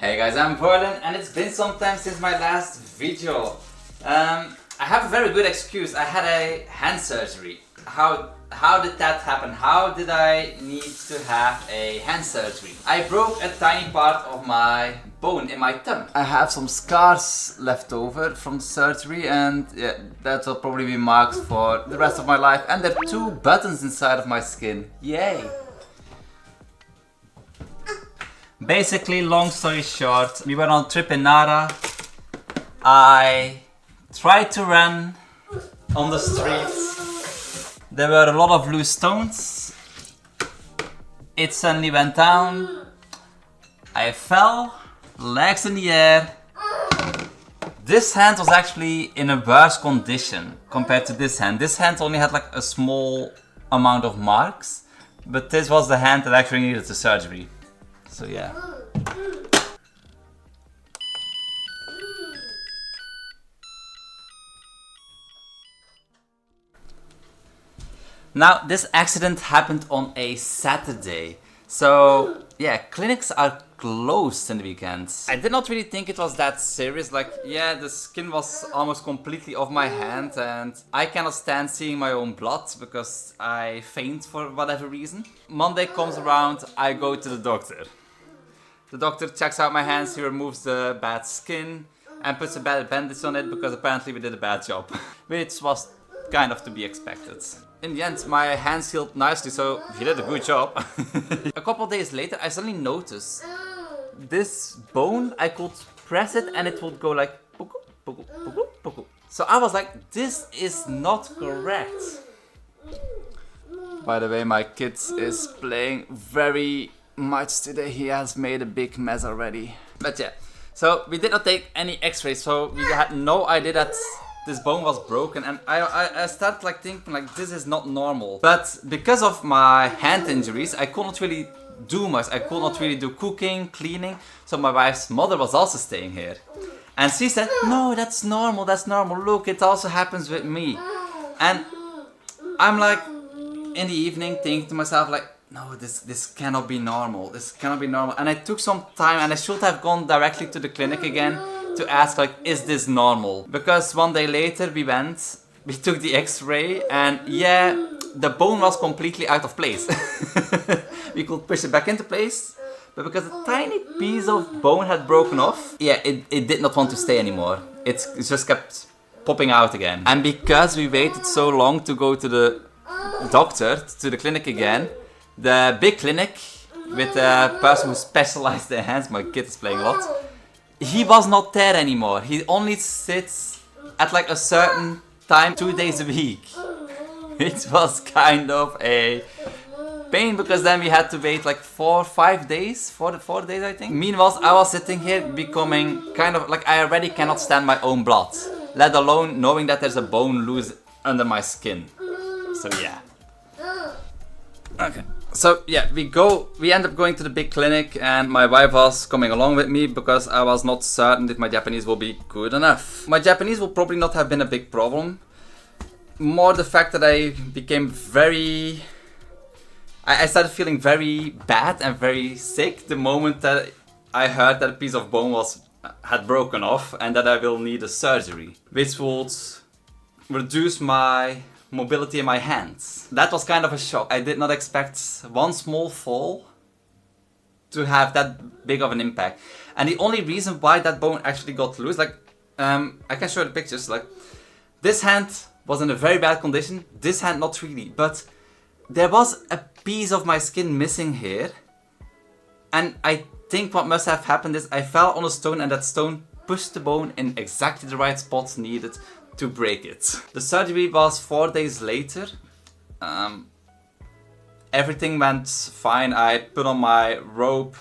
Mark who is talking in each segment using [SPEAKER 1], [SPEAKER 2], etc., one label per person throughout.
[SPEAKER 1] Hey guys, I'm Voylin and it's been some time since my last video. I have a very good excuse. I had a hand surgery. How did that happen? How did I need to have a hand surgery? I broke a tiny part of my bone in my thumb. I have some scars left over from the surgery and yeah, that will probably be marks for the rest of my life. And there are 2 buttons inside of my skin. Yay! Basically, long story short, we were on a trip in Nara. I tried to run on the streets. There were a lot of loose stones. It suddenly went down. I fell, legs in the air. This hand was actually in a worse condition compared to this hand. This hand only had like a small amount of marks, but this was the hand that actually needed the surgery. So yeah. Now this accident happened on a Saturday. So yeah, clinics are closed in the weekends. I did not really think it was that serious. Like yeah, the skin was almost completely off my hand and I cannot stand seeing my own blood because I faint for whatever reason. Monday comes around, I go to the doctor. The doctor checks out my hands, he removes the bad skin and puts a bad bandage on it because apparently we did a bad job. Which was kind of to be expected. In the end, my hands healed nicely, so he did a good job. A couple of days later, I suddenly noticed this bone, I could press it and it would go like puku, puku, puku, puku. So I was like, this is not correct. By the way, my kid is playing very much today. He has made a big mess already. But yeah, so we did not take any x-rays, so we had no idea that this bone was broken, and I started like thinking like this is not normal. But because of my hand injuries, I could not really do much. I could not really do cooking, cleaning. So my wife's mother was also staying here. And she said, no, that's normal, look, it also happens with me. And I'm like, in the evening thinking to myself like, no, this cannot be normal, And I took some time and I should have gone directly to the clinic again to ask like, is this normal? Because one day later we took the x-ray and yeah, the bone was completely out of place. We could push it back into place, but because a tiny piece of bone had broken off, yeah, it did not want to stay anymore. It just kept popping out again. And because we waited so long to go to the doctor, to the clinic again, the big clinic with a person who specialized in hands, my kid is playing a lot, he was not there anymore. He only sits at like a certain time 2 days a week. It was kind of a pain because then we had to wait like 4 days I think. Meanwhile, I was sitting here becoming kind of like I already cannot stand my own blood, let alone knowing that there's a bone loose under my skin. So yeah. Okay. So yeah, we end up going to the big clinic and my wife was coming along with me because I was not certain if my Japanese will be good enough. My Japanese will probably not have been a big problem. More the fact that I became I started feeling very bad and very sick the moment that I heard that a piece of bone had broken off and that I will need a surgery, which would reduce my mobility in my hands. That was kind of a shock. I did not expect one small fall to have that big of an impact. And the only reason why that bone actually got loose, like I can show the pictures, like this hand was in a very bad condition, this hand not really, but there was a piece of my skin missing here. And I think what must have happened is I fell on a stone and that stone pushed the bone in exactly the right spots needed to break it. The surgery was 4 days later. Everything went fine. I put on my robe.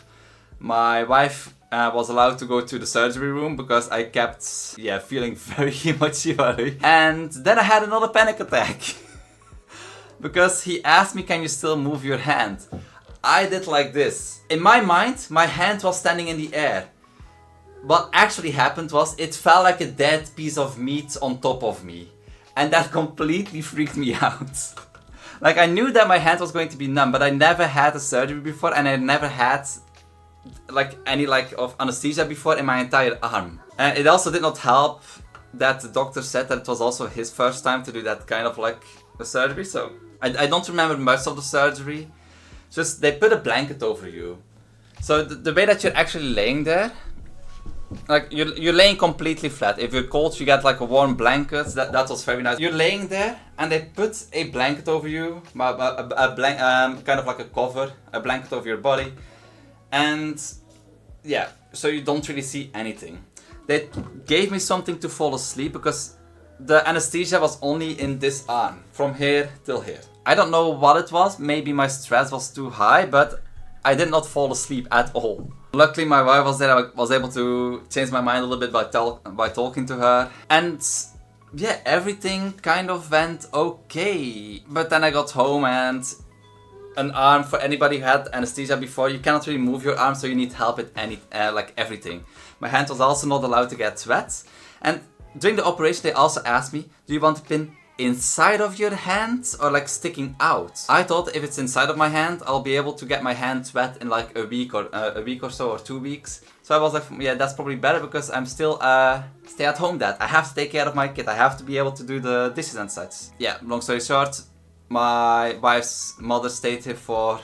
[SPEAKER 1] My wife was allowed to go to the surgery room because I kept feeling very much worried. And then I had another panic attack. Because he asked me, can you still move your hand? I did like this. In my mind, my hand was standing in the air. What actually happened was it felt like a dead piece of meat on top of me. And that completely freaked me out. Like I knew that my hand was going to be numb, but I never had a surgery before and I never had like any like of anesthesia before in my entire arm. And it also did not help that the doctor said that it was also his first time to do that kind of like a surgery. So I don't remember much of the surgery. Just they put a blanket over you. So the way that you're actually laying there, like you're laying completely flat. If you're cold, you get like a warm blanket. That was very nice. You're laying there, and they put a blanket over you, kind of like a cover, a blanket over your body, and yeah, so you don't really see anything. They gave me something to fall asleep because the anesthesia was only in this arm, from here till here. I don't know what it was. Maybe my stress was too high, but I did not fall asleep at all. Luckily my wife was there. I was able to change my mind a little bit by talking to her. And yeah, everything kind of went okay. But then I got home and an arm, for anybody who had anesthesia before, you cannot really move your arm, so you need help with like everything. My hand was also not allowed to get wet. And during the operation they also asked me, do you want a pin inside of your hand or like sticking out? I thought if it's inside of my hand, I'll be able to get my hand wet in like a week or so, or 2 weeks. So I was like, yeah, that's probably better because I'm still stay-at-home dad. I have to take care of my kid. I have to be able to do the dishes and such. Yeah, long story short, my wife's mother stayed here for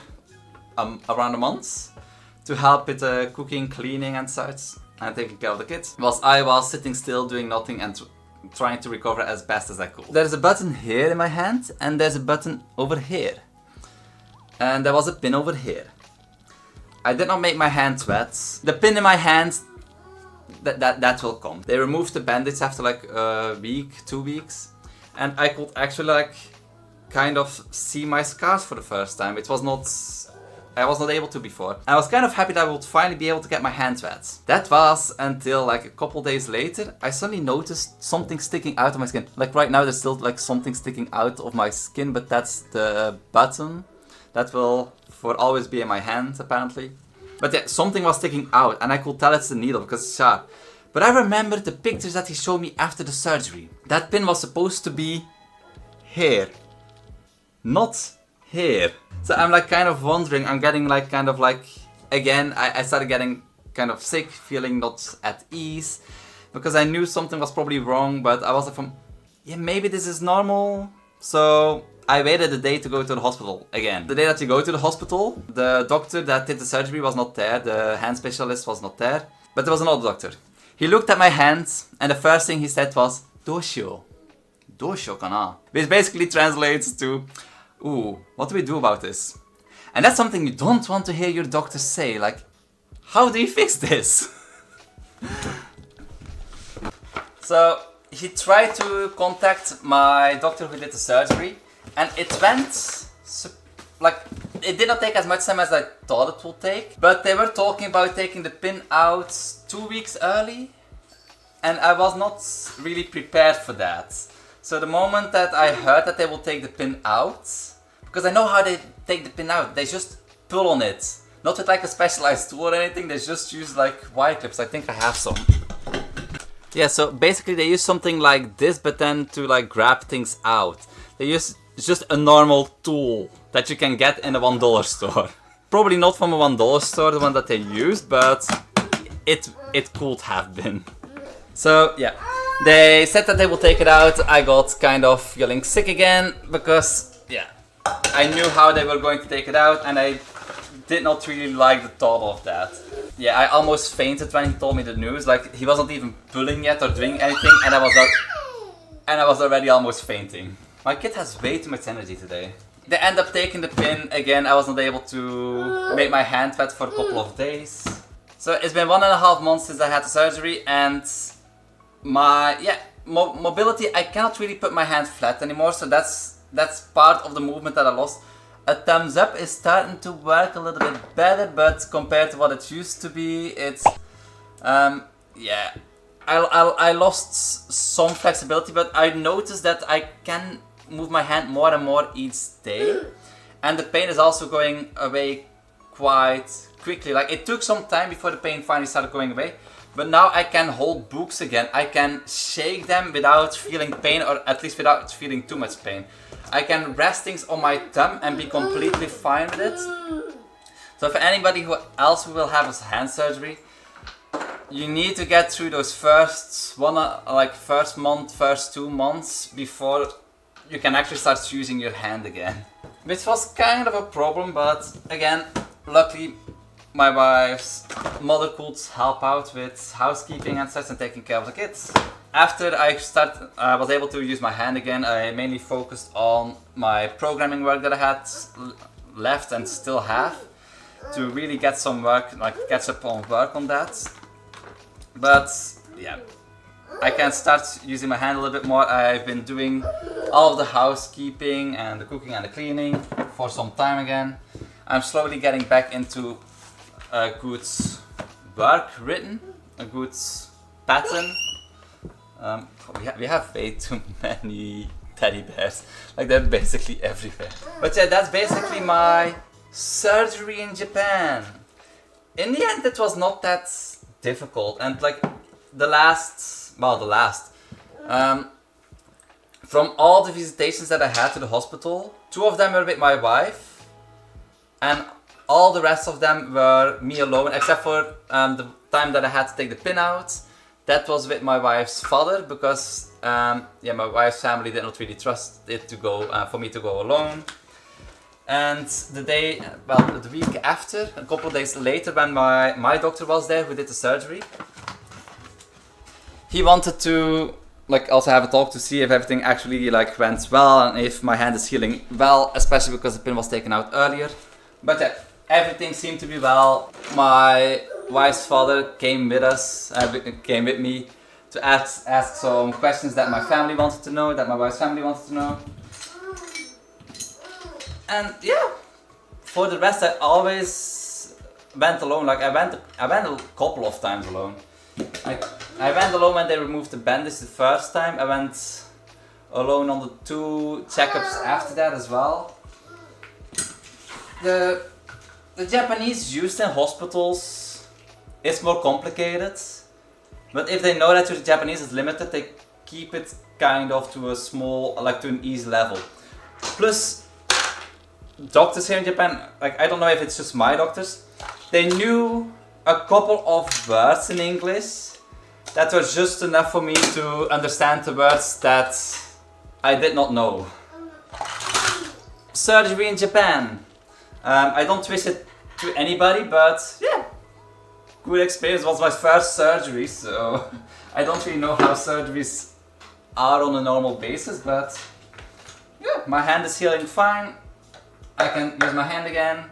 [SPEAKER 1] around a month to help with cooking, cleaning and such, and taking care of the kids, whilst I was sitting still doing nothing and trying to recover as best as I could. There's a button here in my hand, and there's a button over here. And there was a pin over here. I did not make my hand wet. The pin in my hand, that will come. They removed the bandage after like a week, 2 weeks. And I could actually like kind of see my scars for the first time. I was not able to before. I was kind of happy that I would finally be able to get my hands wet. That was until like a couple days later, I suddenly noticed something sticking out of my skin. Like right now there's still like something sticking out of my skin, but that's the button that will for always be in my hand apparently. But yeah, something was sticking out and I could tell it's the needle because it's sharp. But I remember the pictures that he showed me after the surgery. That pin was supposed to be here, not here. So I'm like kind of wondering, I'm getting like kind of like, again, I started getting kind of sick, feeling not at ease, because I knew something was probably wrong, but I was like yeah, maybe this is normal. So I waited a day to go to the hospital again. The day that you go to the hospital, the doctor that did the surgery was not there, the hand specialist was not there, but there was another doctor. He looked at my hands and the first thing he said was, Doshio. Doshio kana. Which basically translates to, ooh, what do we do about this? And that's something you don't want to hear your doctor say, like, how do you fix this? So he tried to contact my doctor who did the surgery, and it went, like, it did not take as much time as I thought it would take, but they were talking about taking the pin out 2 weeks early, and I was not really prepared for that. So the moment that I heard that they will take the pin out, because I know how they take the pin out, they just pull on it. Not with like a specialized tool or anything, they just use like wire clips. I think I have some. Yeah, so basically they use something like this, but then to like grab things out. They use just a normal tool that you can get in a $1 store. Probably not from a $1 store, the one that they used, but it could have been. So yeah, they said that they will take it out. I got kind of feeling sick again because yeah, I knew how they were going to take it out and I did not really like the thought of that. Yeah, I almost fainted when he told me the news. Like he wasn't even pulling yet or doing anything and I was already almost fainting. My kid has way too much energy today. They end up taking the pin again. I was not able to make my hand wet for a couple of days. So it's been 1.5 months since I had the surgery and my mobility, I cannot really put my hand flat anymore, so that's part of the movement that I lost. A thumbs up is starting to work a little bit better, but compared to what it used to be, it's yeah, I lost some flexibility, but I noticed that I can move my hand more and more each day, and the pain is also going away quite quickly. Like it took some time before the pain finally started going away. But now I can hold books again. I can shake them without feeling pain, or at least without feeling too much pain. I can rest things on my thumb and be completely fine with it. So So for anybody who else who will have a hand surgery, you need to get through those first month, first 2 months before you can actually start using your hand again. Which was kind of a problem, but again, luckily my wife's mother could help out with housekeeping and such and taking care of the kids. After I was able to use my hand again, I mainly focused on my programming work that I had left and still have, to really get some work, like catch up on work on that. But yeah, I can start using my hand a little bit more. I've been doing all of the housekeeping and the cooking and the cleaning for some time again. I'm slowly getting back into a good work written, a good pattern. We have way too many teddy bears, like they're basically everywhere. But yeah, that's basically my surgery in Japan. In the end, it was not that difficult, and like from all the visitations that I had to the hospital, 2 of them were with my wife, and all the rest of them were me alone, except for the time that I had to take the pin out. That was with my wife's father, because my wife's family did not really trust it to go for me to go alone. And the week after, a couple of days later, when my doctor was there who did the surgery, he wanted to also have a talk to see if everything actually went well and if my hand is healing well, especially because the pin was taken out earlier. But yeah, everything seemed to be well. My wife's father came with me to ask some questions that my family wanted to know, that my wife's family wanted to know. And yeah, for the rest, I always went alone. Like I went a couple of times alone. I went alone when they removed the bandage the first time. I went alone on the 2 checkups after that as well. The Japanese used in hospitals is more complicated, but if they know that your Japanese is limited, they keep it kind of to a small, to an easy level. Plus, doctors here in Japan, I don't know if it's just my doctors, they knew a couple of words in English that were just enough for me to understand the words that I did not know. Surgery in Japan. I don't wish it to anybody, but yeah, good experience. It was my first surgery, so I don't really know how surgeries are on a normal basis, but yeah, my hand is healing fine. I can use my hand again,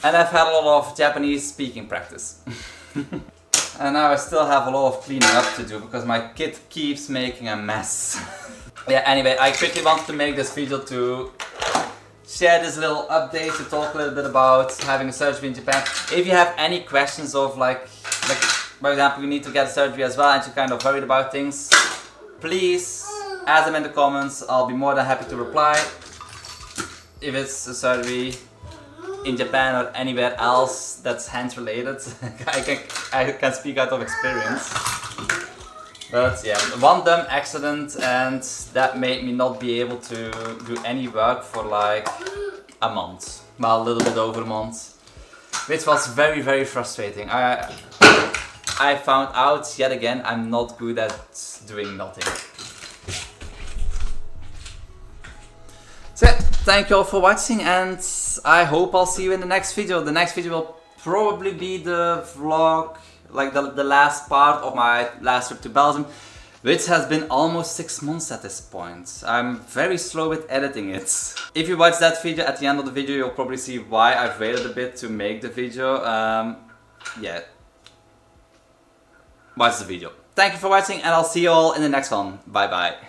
[SPEAKER 1] and I've had a lot of Japanese speaking practice. And now I still have a lot of cleaning up to do because my kid keeps making a mess. Yeah, anyway, I quickly wanted to make this video to share this little update, to talk a little bit about having a surgery in Japan. If you have any questions of for example, you need to get a surgery as well and you're kind of worried about things, please ask them in the comments. I'll be more than happy to reply. If it's a surgery in Japan or anywhere else that's hand related, I can speak out of experience. But yeah, one dumb accident and that made me not be able to do any work for a month. Well, a little bit over a month. Which was very, very frustrating. I found out yet again I'm not good at doing nothing. So thank you all for watching, and I hope I'll see you in the next video. The next video will probably be the vlog, the last part of my last trip to Belgium, which has been almost 6 months at this point. I'm very slow with editing it. If you watch that video, at the end of the video you'll probably see why I've waited a bit to make the video. Yeah, watch the video. Thank you for watching, and I'll see you all in the next one. Bye bye.